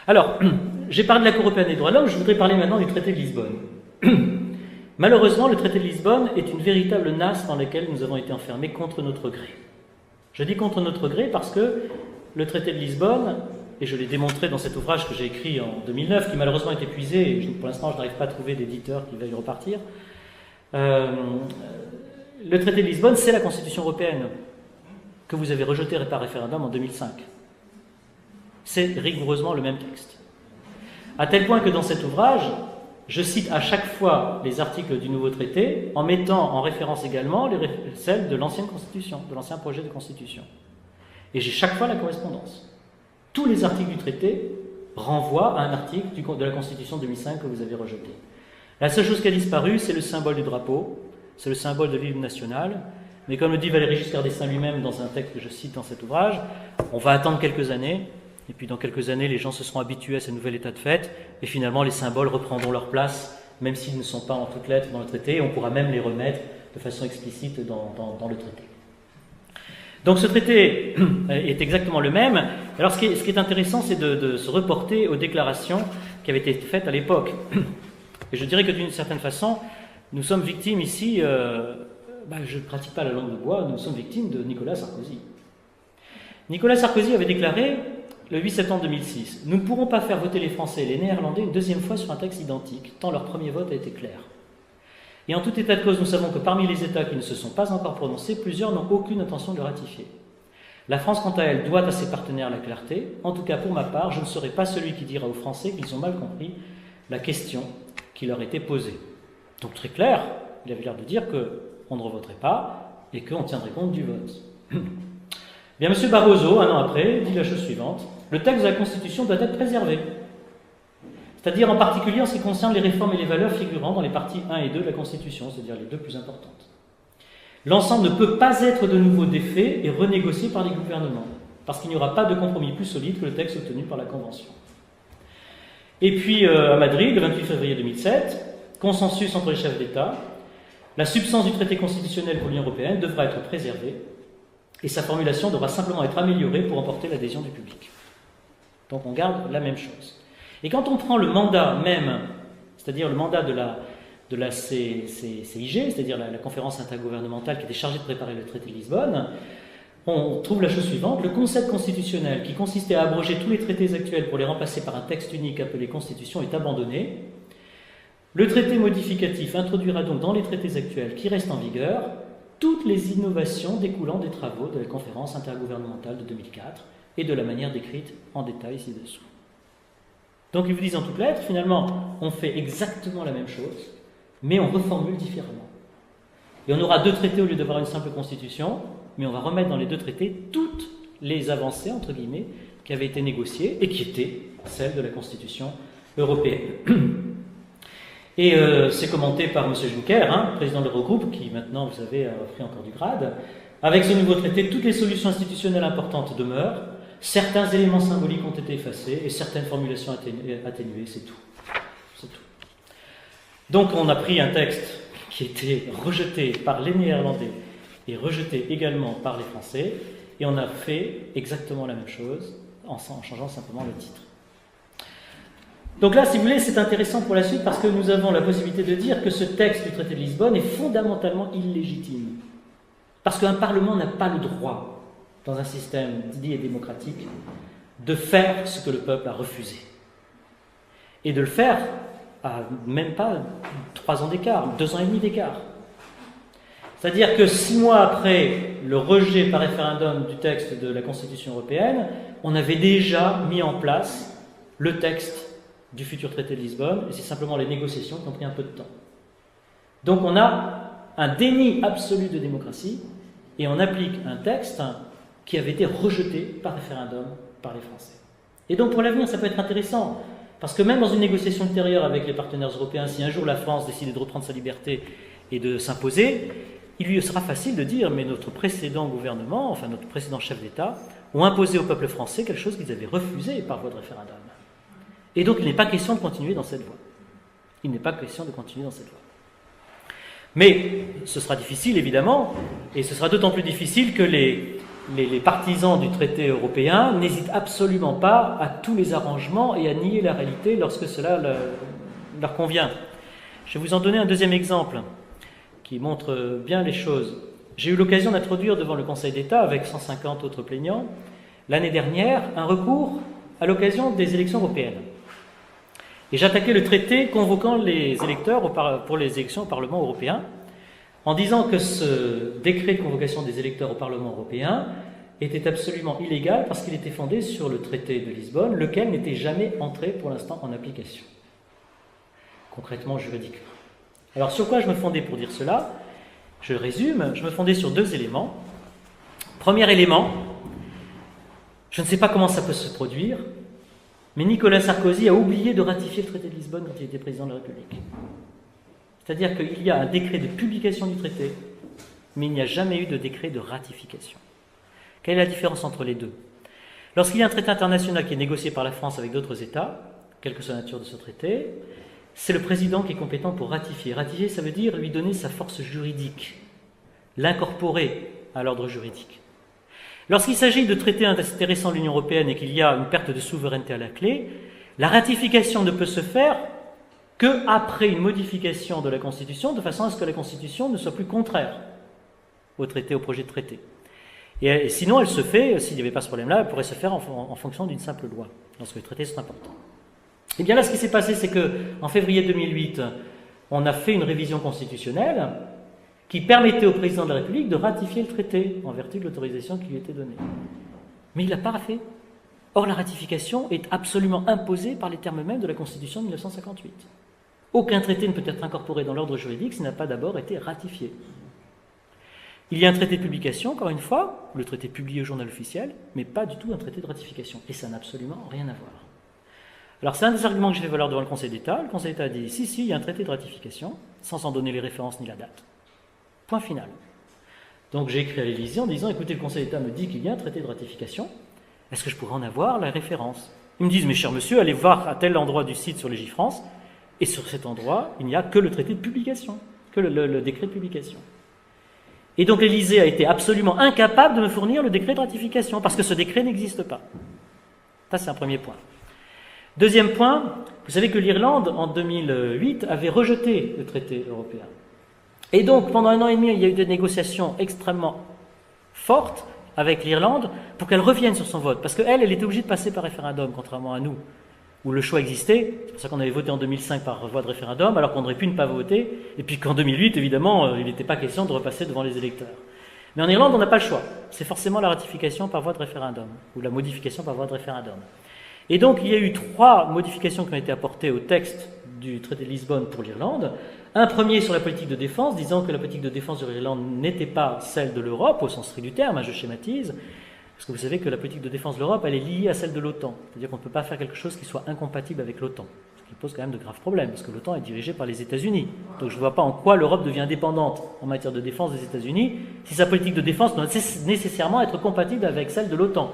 Alors, j'ai parlé de la Cour européenne des droits de l'homme, je voudrais parler maintenant du traité de Lisbonne. Malheureusement, le traité de Lisbonne est une véritable nasse dans laquelle nous avons été enfermés contre notre gré. Je dis contre notre gré parce que le traité de Lisbonne, et je l'ai démontré dans cet ouvrage que j'ai écrit en 2009, qui malheureusement est épuisé, et pour l'instant je n'arrive pas à trouver d'éditeur qui veuille repartir, le traité de Lisbonne, c'est la Constitution européenne que vous avez rejetée par référendum en 2005. C'est rigoureusement le même texte. À tel point que dans cet ouvrage, je cite à chaque fois les articles du nouveau traité, en mettant en référence également celles de l'ancienne Constitution, de l'ancien projet de Constitution. Et j'ai chaque fois la correspondance. Tous les articles du traité renvoient à un article de la Constitution 2005 que vous avez rejeté. La seule chose qui a disparu, c'est le symbole du drapeau, c'est le symbole de l'hymne national, mais comme le dit Valéry Giscard d'Estaing lui-même dans un texte que je cite dans cet ouvrage, on va attendre quelques années, et puis dans quelques années, les gens se seront habitués à ce nouvel état de fait, et finalement les symboles reprendront leur place, même s'ils ne sont pas en toutes lettres dans le traité, et on pourra même les remettre de façon explicite dans le traité. Donc ce traité est exactement le même. Alors ce qui est intéressant, c'est de se reporter aux déclarations qui avaient été faites à l'époque. Et je dirais que d'une certaine façon, nous sommes victimes ici, je ne pratique pas la langue de bois, nous sommes victimes de Nicolas Sarkozy. Nicolas Sarkozy avait déclaré, le 8 septembre 2006, « Nous ne pourrons pas faire voter les Français et les Néerlandais une deuxième fois sur un texte identique, tant leur premier vote a été clair. Et en tout état de cause, nous savons que parmi les États qui ne se sont pas encore prononcés, plusieurs n'ont aucune intention de le ratifier. La France, quant à elle, doit à ses partenaires la clarté. En tout cas, pour ma part, je ne serai pas celui qui dira aux Français qu'ils ont mal compris la question qui leur était posée. » Donc très clair, il avait l'air de dire qu'on ne revoterait pas et qu'on tiendrait compte du vote. Bien, M. Barroso, un an après, dit la chose suivante. Le texte de la Constitution doit être préservé. C'est-à-dire en particulier en ce qui concerne les réformes et les valeurs figurant dans les parties 1 et 2 de la Constitution, c'est-à-dire les deux plus importantes. L'ensemble ne peut pas être de nouveau défait et renégocié par les gouvernements, parce qu'il n'y aura pas de compromis plus solide que le texte obtenu par la Convention. Et puis à Madrid, le 28 février 2007, consensus entre les chefs d'État, la substance du traité constitutionnel pour l'Union européenne devra être préservée et sa formulation devra simplement être améliorée pour emporter l'adhésion du public. Donc on garde la même chose. Et quand on prend le mandat même, c'est-à-dire le mandat de la CIG, c'est-à-dire la conférence intergouvernementale qui était chargée de préparer le traité de Lisbonne, on trouve la chose suivante. Le concept constitutionnel qui consistait à abroger tous les traités actuels pour les remplacer par un texte unique appelé Constitution est abandonné. Le traité modificatif introduira donc dans les traités actuels qui restent en vigueur toutes les innovations découlant des travaux de la conférence intergouvernementale de 2004 et de la manière décrite en détail ci-dessous. Donc ils vous disent en toutes lettres, finalement, on fait exactement la même chose, mais on reformule différemment. Et on aura deux traités au lieu d'avoir une simple constitution, mais on va remettre dans les deux traités toutes les avancées, entre guillemets, qui avaient été négociées et qui étaient celles de la Constitution européenne. Et c'est commenté par M. Juncker, président de l'Eurogroupe, qui maintenant, vous savez, a pris encore du grade. Avec ce nouveau traité, toutes les solutions institutionnelles importantes demeurent, certains éléments symboliques ont été effacés et certaines formulations atténuées, c'est tout. C'est tout. Donc on a pris un texte qui était rejeté par les Néerlandais et rejeté également par les Français, et on a fait exactement la même chose en changeant simplement le titre. Donc là, si vous voulez, c'est intéressant pour la suite parce que nous avons la possibilité de dire que ce texte du traité de Lisbonne est fondamentalement illégitime. Parce qu'un Parlement n'a pas le droit, dans un système dit et démocratique, de faire ce que le peuple a refusé. Et de le faire à même pas 3 ans d'écart, 2 ans et demi d'écart. C'est-à-dire que 6 mois après le rejet par référendum du texte de la Constitution européenne, on avait déjà mis en place le texte du futur traité de Lisbonne, et c'est simplement les négociations qui ont pris un peu de temps. Donc on a un déni absolu de démocratie, et on applique un texte qui avait été rejeté par référendum par les Français. Et donc pour l'avenir, ça peut être intéressant, parce que même dans une négociation ultérieure avec les partenaires européens, si un jour la France décidait de reprendre sa liberté et de s'imposer, il lui sera facile de dire, mais notre précédent gouvernement, enfin notre précédent chef d'État, ont imposé au peuple français quelque chose qu'ils avaient refusé par voie de référendum. Et donc il n'est pas question de continuer dans cette voie. Il n'est pas question de continuer dans cette voie. Mais ce sera difficile, évidemment, et ce sera d'autant plus difficile que les partisans du traité européen n'hésitent absolument pas à tous les arrangements et à nier la réalité lorsque cela leur convient. Je vais vous en donner un deuxième exemple qui montre bien les choses. J'ai eu l'occasion d'introduire devant le Conseil d'État, avec 150 autres plaignants, l'année dernière, un recours à l'occasion des élections européennes. Et j'attaquais le traité convoquant les électeurs pour les élections au Parlement européen, en disant que ce décret de convocation des électeurs au Parlement européen était absolument illégal parce qu'il était fondé sur le traité de Lisbonne, lequel n'était jamais entré pour l'instant en application, concrètement juridiquement. Alors sur quoi je me fondais pour dire cela? Je résume, je me fondais sur deux éléments. Premier élément, je ne sais pas comment ça peut se produire, mais Nicolas Sarkozy a oublié de ratifier le traité de Lisbonne quand il était président de la République. C'est-à-dire qu'il y a un décret de publication du traité, mais il n'y a jamais eu de décret de ratification. Quelle est la différence entre les deux? Lorsqu'il y a un traité international qui est négocié par la France avec d'autres États, quelle que soit la nature de ce traité, c'est le président qui est compétent pour ratifier. Ratifier, ça veut dire lui donner sa force juridique, l'incorporer à l'ordre juridique. Lorsqu'il s'agit de traités intéressant l'Union européenne et qu'il y a une perte de souveraineté à la clé, la ratification ne peut se faire qu'après une modification de la Constitution, de façon à ce que la Constitution ne soit plus contraire au traité, au projet de traité. Et sinon, elle se fait, s'il n'y avait pas ce problème-là, elle pourrait se faire en fonction d'une simple loi, lorsque les traités sont importants. Et bien là, ce qui s'est passé, c'est qu'en février 2008, on a fait une révision constitutionnelle qui permettait au président de la République de ratifier le traité, en vertu de l'autorisation qui lui était donnée. Mais il ne l'a pas fait. Or, la ratification est absolument imposée par les termes mêmes de la Constitution de 1958. Aucun traité ne peut être incorporé dans l'ordre juridique s'il n'a pas d'abord été ratifié. Il y a un traité de publication, encore une fois, le traité publié au journal officiel, mais pas du tout un traité de ratification. Et ça n'a absolument rien à voir. Alors c'est un des arguments que j'ai fait valoir devant le Conseil d'État. Le Conseil d'État a dit, si, il y a un traité de ratification, sans en donner les références ni la date. Point final. Donc j'ai écrit à l'Élysée en disant, écoutez, le Conseil d'État me dit qu'il y a un traité de ratification, est-ce que je pourrais en avoir la référence? Ils me disent, mais cher monsieur, allez voir à tel endroit du site sur Légifrance, et sur cet endroit, il n'y a que le traité de publication, que le décret de publication. Et donc l'Élysée a été absolument incapable de me fournir le décret de ratification, parce que ce décret n'existe pas. Ça, c'est un premier point. Deuxième point, vous savez que l'Irlande, en 2008, avait rejeté le traité européen. Et donc, pendant 1 an et demi, il y a eu des négociations extrêmement fortes avec l'Irlande pour qu'elle revienne sur son vote. Parce qu'elle, elle était obligée de passer par référendum, contrairement à nous, où le choix existait. C'est pour ça qu'on avait voté en 2005 par voie de référendum, alors qu'on aurait pu ne pas voter. Et puis qu'en 2008, évidemment, il n'était pas question de repasser devant les électeurs. Mais en Irlande, on n'a pas le choix. C'est forcément la ratification par voie de référendum, ou la modification par voie de référendum. Et donc, il y a eu 3 modifications qui ont été apportées au texte du traité de Lisbonne pour l'Irlande. Un premier sur la politique de défense, disant que la politique de défense de l'Irlande n'était pas celle de l'Europe, au sens strict du terme, je schématise, parce que vous savez que la politique de défense de l'Europe, elle est liée à celle de l'OTAN. C'est-à-dire qu'on ne peut pas faire quelque chose qui soit incompatible avec l'OTAN, ce qui pose quand même de graves problèmes, parce que l'OTAN est dirigée par les États-Unis. Donc je ne vois pas en quoi l'Europe devient dépendante en matière de défense des États-Unis, si sa politique de défense doit nécessairement être compatible avec celle de l'OTAN.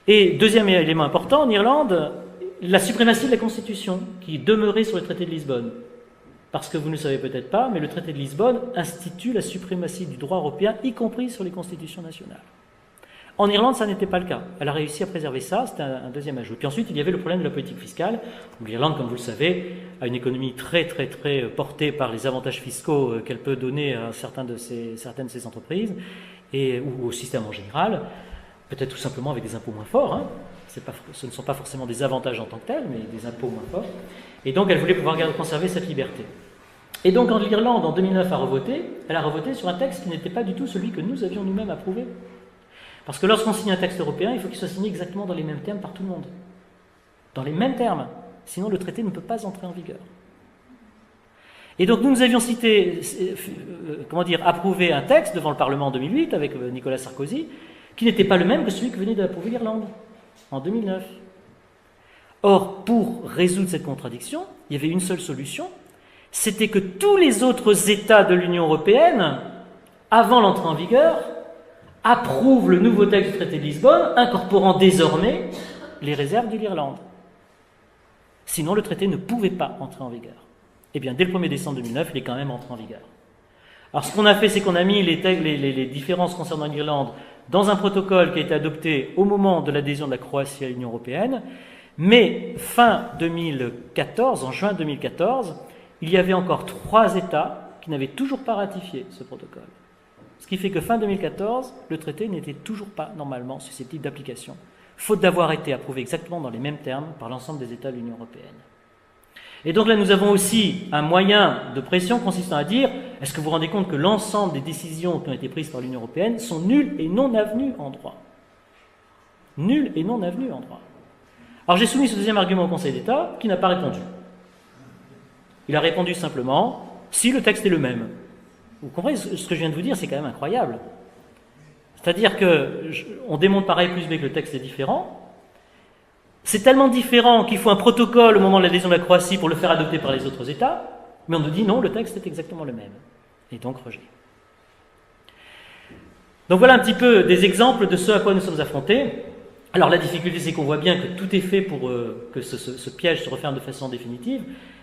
Et deuxième élément important, en Irlande, la suprématie de la Constitution, qui demeurait sur le traité de Lisbonne. Parce que vous ne le savez peut-être pas, mais le traité de Lisbonne institue la suprématie du droit européen, y compris sur les constitutions nationales. En Irlande, ça n'était pas le cas. Elle a réussi à préserver ça, c'était un deuxième ajout. Puis ensuite, il y avait le problème de la politique fiscale, où l'Irlande, comme vous le savez, a une économie très portée par les avantages fiscaux qu'elle peut donner à certaines de ses entreprises, ou au système en général. Peut-être tout simplement avec des impôts moins forts. Ce ne sont pas forcément des avantages en tant que tels, mais des impôts moins forts. Et donc, elle voulait pouvoir conserver cette liberté. Et donc, quand l'Irlande, en 2009, a revoté, elle a revoté sur un texte qui n'était pas du tout celui que nous avions nous-mêmes approuvé. Parce que lorsqu'on signe un texte européen, il faut qu'il soit signé exactement dans les mêmes termes par tout le monde. Dans les mêmes termes. Sinon, le traité ne peut pas entrer en vigueur. Et donc, nous avions approuvé un texte devant le Parlement en 2008 avec Nicolas Sarkozy, qui n'était pas le même que celui que venait d'approuver l'Irlande en 2009. Or, pour résoudre cette contradiction, il y avait une seule solution, c'était que tous les autres États de l'Union européenne, avant l'entrée en vigueur, approuvent le nouveau texte du traité de Lisbonne, incorporant désormais les réserves de l'Irlande. Sinon, le traité ne pouvait pas entrer en vigueur. Eh bien, dès le 1er décembre 2009, il est quand même entré en vigueur. Alors ce qu'on a fait, c'est qu'on a mis les différences concernant l'Irlande dans un protocole qui a été adopté au moment de l'adhésion de la Croatie à l'Union européenne, mais fin 2014, en juin 2014, il y avait encore 3 États qui n'avaient toujours pas ratifié ce protocole. Ce qui fait que fin 2014, le traité n'était toujours pas normalement susceptible d'application, faute d'avoir été approuvé exactement dans les mêmes termes par l'ensemble des États de l'Union européenne. Et donc là, nous avons aussi un moyen de pression consistant à dire, est-ce que vous vous rendez compte que l'ensemble des décisions qui ont été prises par l'Union européenne sont nulles et non avenues en droit? Nulles et non avenues en droit. Alors j'ai soumis ce deuxième argument au Conseil d'État, qui n'a pas répondu. Il a répondu simplement, si le texte est le même. Vous comprenez, ce que je viens de vous dire, c'est quand même incroyable. C'est-à-dire qu'on démontre par A plus B que le texte est différent. C'est tellement différent qu'il faut un protocole au moment de l'adhésion de la Croatie pour le faire adopter par les autres États, mais on nous dit non, le texte est exactement le même. Et donc rejet. Donc voilà un petit peu des exemples de ce à quoi nous sommes affrontés. Alors la difficulté, c'est qu'on voit bien que tout est fait pour que ce piège se referme de façon définitive,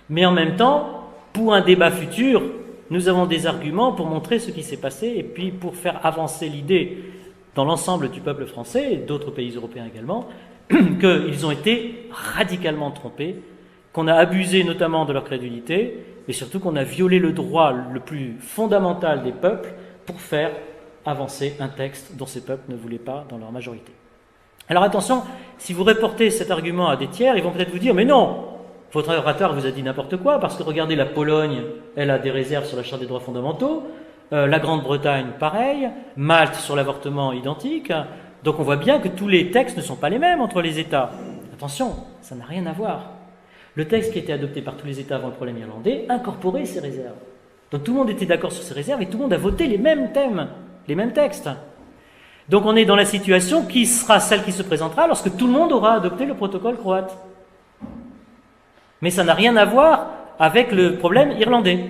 mais en même temps, pour un débat futur, nous avons des arguments pour montrer ce qui s'est passé et puis pour faire avancer l'idée dans l'ensemble du peuple français et d'autres pays européens également, qu'ils ont été radicalement trompés, qu'on a abusé notamment de leur crédulité et surtout qu'on a violé le droit le plus fondamental des peuples pour faire avancer un texte dont ces peuples ne voulaient pas dans leur majorité. Alors attention, si vous reportez cet argument à des tiers, ils vont peut-être vous dire « mais non, votre orateur vous a dit n'importe quoi, parce que regardez, la Pologne, elle a des réserves sur la Charte des droits fondamentaux, la Grande-Bretagne, pareil, Malte sur l'avortement, identique, donc on voit bien que tous les textes ne sont pas les mêmes entre les États. » Attention, ça n'a rien à voir. Le texte qui a été adopté par tous les États avant le problème irlandais incorporait ces réserves. Donc tout le monde était d'accord sur ces réserves et tout le monde a voté les mêmes thèmes, les mêmes textes. Donc on est dans la situation qui sera celle qui se présentera lorsque tout le monde aura adopté le protocole croate. Mais ça n'a rien à voir avec le problème irlandais.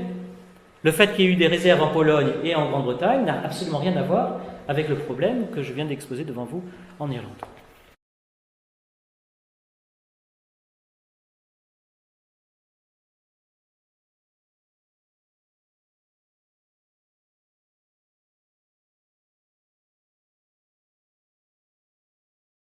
Le fait qu'il y ait eu des réserves en Pologne et en Grande-Bretagne n'a absolument rien à voir avec le problème que je viens d'exposer devant vous en Irlande.